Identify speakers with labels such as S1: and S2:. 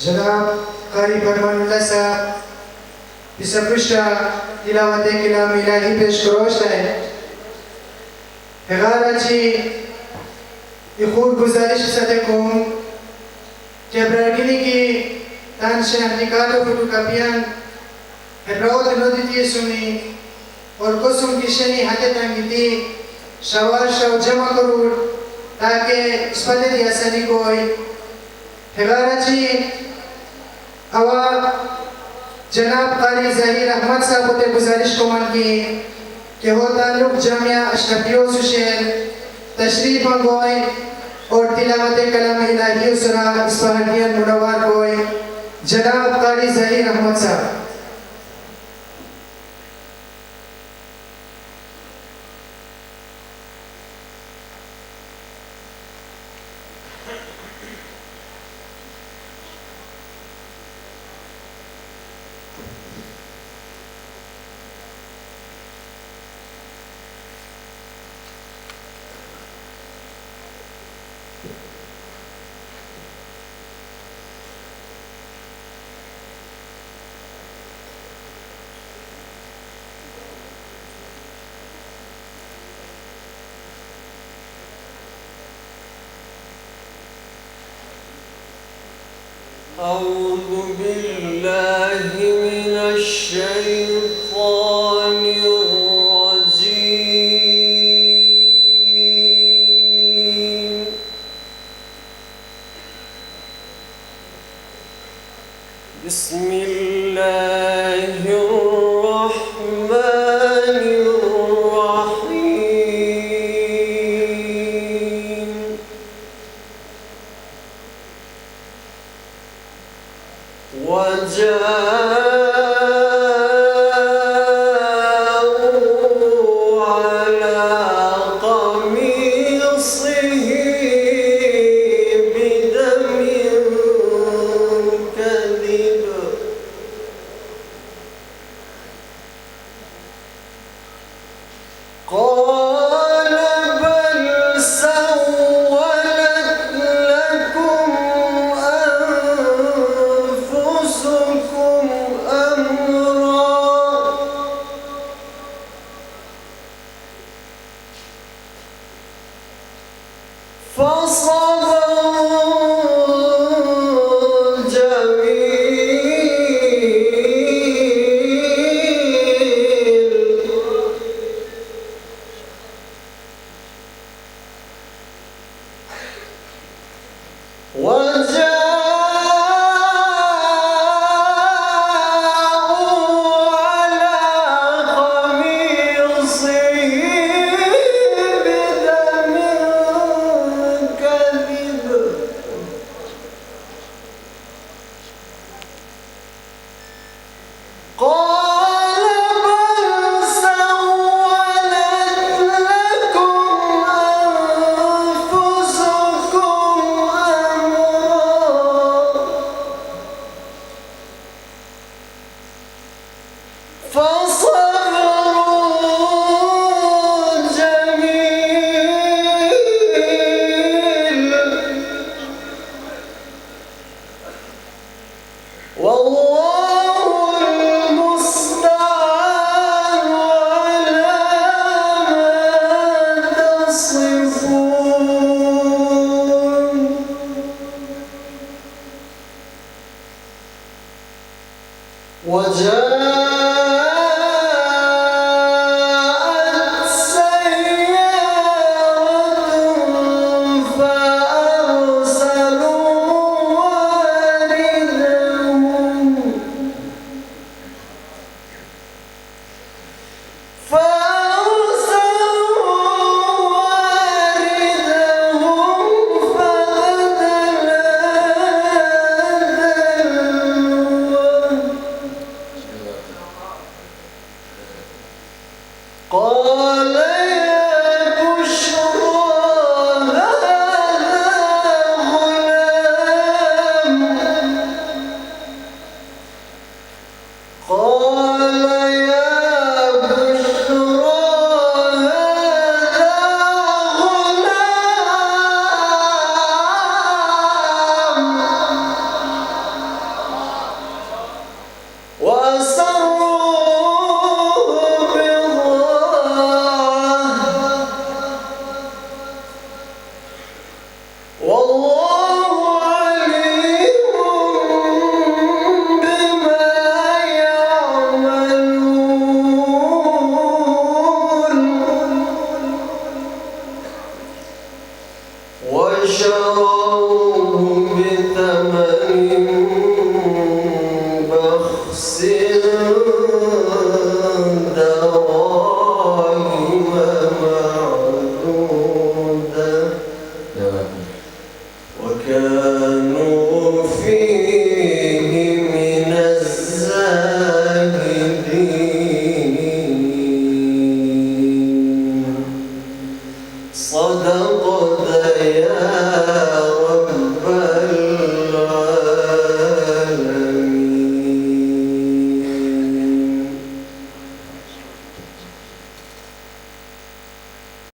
S1: जनाब कारी फरमानुल्लाह साहब पिसपृष्ठा तिलावत कलाम इलाही पेश करोश है हगाराची इखूर गुजारिश सदकुम जबरागिनी की तानशे निकालो फोटोकॉपियां हेब्राउत नोदिती सुनी और कुसुम किशनी हाथे तंगीती शवार शव जमा करूर ताकि इस पदे दियासनी कोई हगाराची अवा जनाब कारी ज़हीर अहमद साहब होते गुजारिश को मन की कि वो ताल्लुक जामिया अशरफियो सुशेर तशरीफ मंगोए और तिलावत कलाम इलाही सुरा इस्फहानियन मुनव्वर कोई जनाब कारी ज़हीर अहमद साहब
S2: أعوذ بالله من الشيطان الرجيم بسم الله الرحمن الرحيم وجاءوا على قميصه بدم كذب قال بل سولت لكم أنفسكم أمرا فصبر جميل وجاءوا على قميصه بدم كذب قال بل سولت لكم أنفسكم أمرا فصبر جميل والله المستعان على ما تصفون وجاءت سيارة فأرسلوا واردهم فأدلى دلوه والله عليم بما يعملون وشروه بثمن بخس دراهم معدودة وكانوا